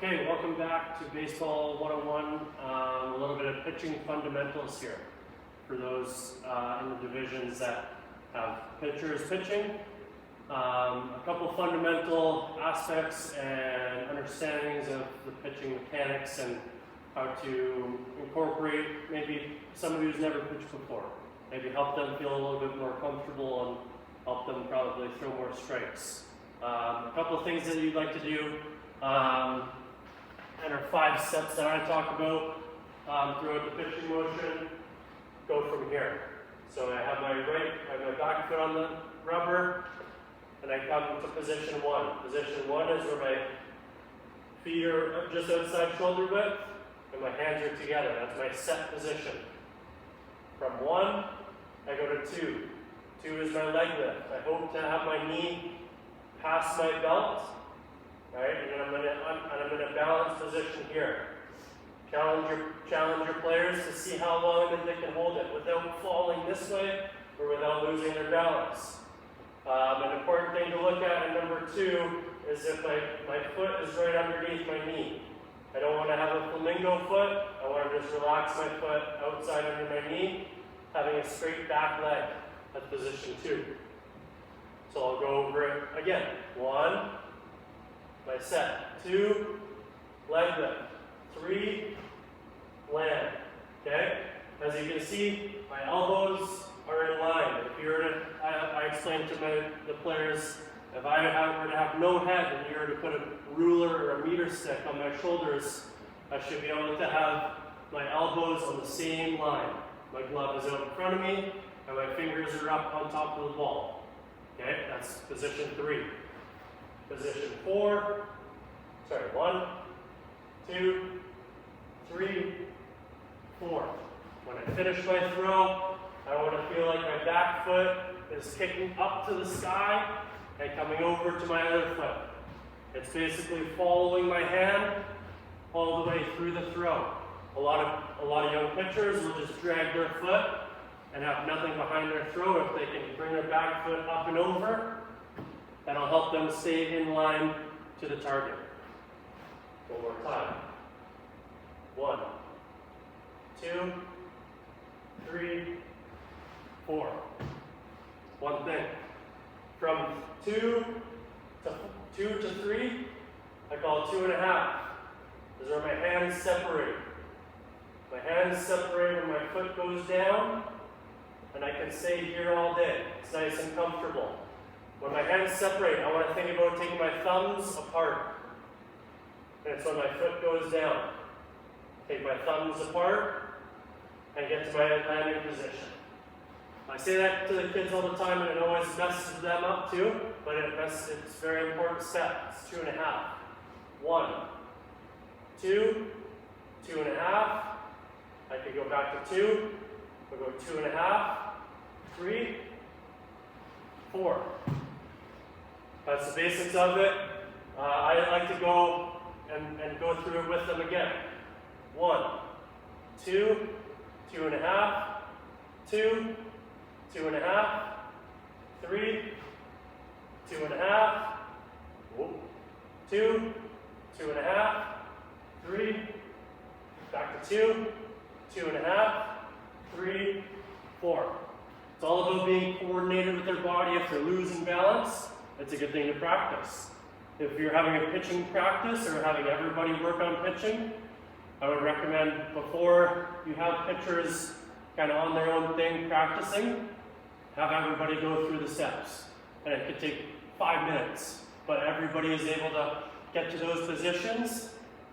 Okay, welcome back to Baseball 101. A little bit of pitching fundamentals here for those in the divisions that have pitchers pitching. A couple fundamental aspects and understandings of the pitching mechanics and how to incorporate maybe somebody who's never pitched before. Maybe help them feel a little bit more comfortable and help them probably throw more strikes. A couple of things that you'd like to do and our 5 steps that I talk about throughout the pitching motion go from here. So I have my back foot on the rubber, and I come to position 1. Position 1 is where my feet are just outside shoulder width, and my hands are together. That's my set position. From 1, I go to 2. 2 is my leg lift. I hope to have my knee past my belt, right? And then I'm in a balanced position here. Challenge your players to see how long that they can hold it without falling this way or without losing their balance. An important thing to look at in number 2 is if my foot is right underneath my knee. I don't want to have a flamingo foot. I want to just relax my foot outside under my knee, having a straight back leg. That's position 2. So I'll go over it again. 1, my set. 2, leg lift. 3, land. Okay? As you can see, my elbows are in line. If you were to, I explained to the players, if I were to have no head and you were to put a ruler or a meter stick on my shoulders, I should be able to have my elbows on the same line. My glove is out in front of me, and my fingers are up on top of the ball. Okay, that's position 3. Position 4, 1, 2, 3, 4. When I finish my throw, I want to feel like my back foot is kicking up to the sky and coming over to my other foot. It's basically following my hand all the way through the throw. A lot of young pitchers will just drag their foot and have nothing behind their throw. If they can bring their back foot up and over, that'll help them stay in line to the target. One more time. 1, 2, 3, 4. One thing. From 2 to 3, I call 2.5. This is where my hands separate. My hands separate when my foot goes down, and I can stay here all day. It's nice and comfortable. When my hands separate, I want to think about taking my thumbs apart. And it's when my foot goes down. Take my thumbs apart and get to my landing position. I say that to the kids all the time, and it always messes them up too, but it's a very important step. It's 2.5. 1, 2, 2.5. I could go back to 2. We'll go 2.5, 3, 4. That's the basics of it. I like to go and go through it with them again. 1, 2, 2.5, 2, 2.5, 3, 2.5, 2, 2.5, 3, back to 2, 2.5, 3, 4. It's all about being coordinated with their body. If they're losing balance, it's a good thing to practice. If you're having a pitching practice or having everybody work on pitching, I would recommend before you have pitchers kind of on their own thing practicing, have everybody go through the steps. And it could take 5 minutes, but everybody is able to get to those positions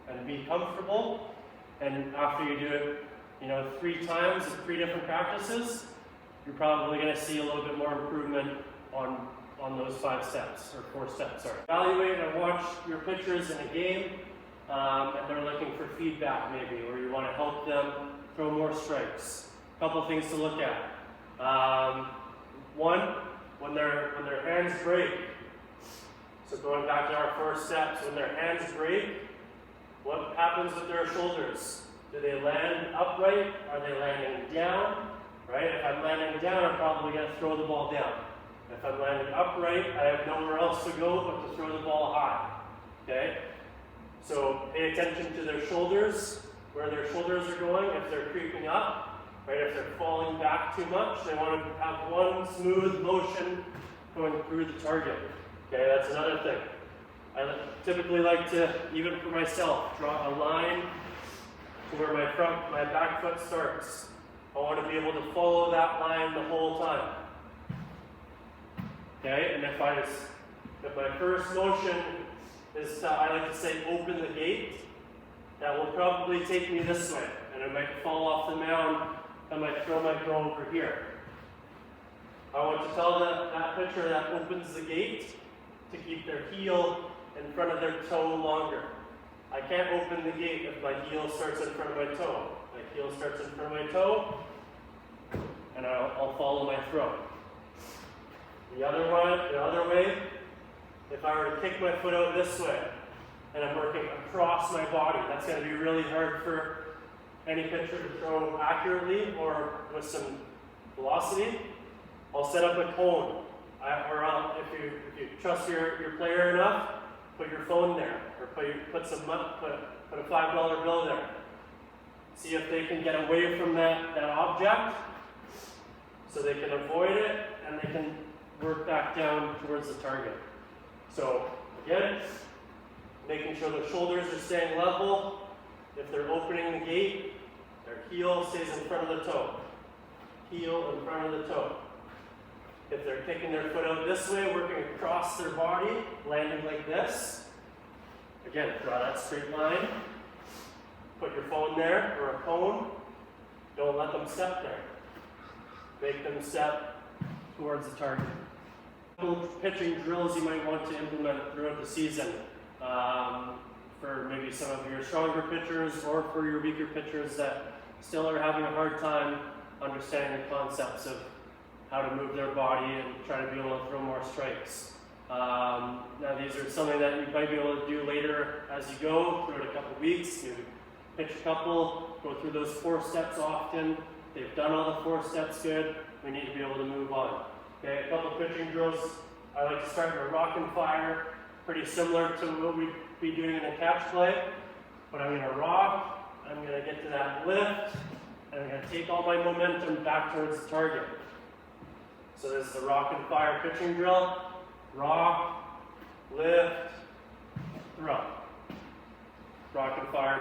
and be comfortable. And after you do it, 3 times in 3 different practices, you're probably going to see a little bit more improvement on those 5 steps, or 4 steps, sorry. Evaluate and watch your pitchers in a game, and they're looking for feedback maybe, or you want to help them throw more strikes. A couple things to look at. 1, when their hands break. So going back to our 4 steps, when their hands break, what happens with their shoulders? Do they land upright? Are they landing down? Right? If I'm landing down, I'm probably going to throw the ball down. If I'm landing upright, I have nowhere else to go but to throw the ball high. Okay? So pay attention to their shoulders, where their shoulders are going, if they're creeping up, right? If they're falling back too much, they want to have one smooth motion going through the target. Okay, that's another thing. I typically like to, even for myself, draw a line to where my back foot starts. I want to be able to follow that line the whole time. Okay, and if my first motion is to, I like to say, open the gate, that will probably take me this way, and I might fall off the mound, and my throw might go over here. I want to tell that pitcher that opens the gate to keep their heel in front of their toe longer. I can't open the gate if my heel starts in front of my toe. My heel starts in front of my toe, and I'll follow my throw. The other way, if I were to kick my foot out this way, and I'm working across my body, that's going to be really hard for any pitcher to throw accurately or with some velocity. I'll set up a cone, if you trust your player enough, put your phone there, or put a $5 bill there. See if they can get away from that object, so they can avoid it, and they can work back down towards the target. So again, making sure the shoulders are staying level. If they're opening the gate, their heel stays in front of the toe. Heel in front of the toe. If they're kicking their foot out this way, working across their body, landing like this. Again, draw that straight line. Put your phone there, or a cone. Don't let them step there. Make them step towards the target. Pitching drills you might want to implement throughout the season for maybe some of your stronger pitchers or for your weaker pitchers that still are having a hard time understanding the concepts of how to move their body and try to be able to throw more strikes. Now these are something that you might be able to do later as you go throughout a couple weeks. You pitch a couple, go through those 4 steps often. They've done all the 4 steps good. We need to be able to move on. Okay, a couple pitching drills. I like to start with a rock and fire, pretty similar to what we'd be doing in a catch play. But I'm going to rock, I'm going to get to that lift, and I'm going to take all my momentum back towards the target. So this is the rock and fire pitching drill. Rock, lift, throw. Rock and fire.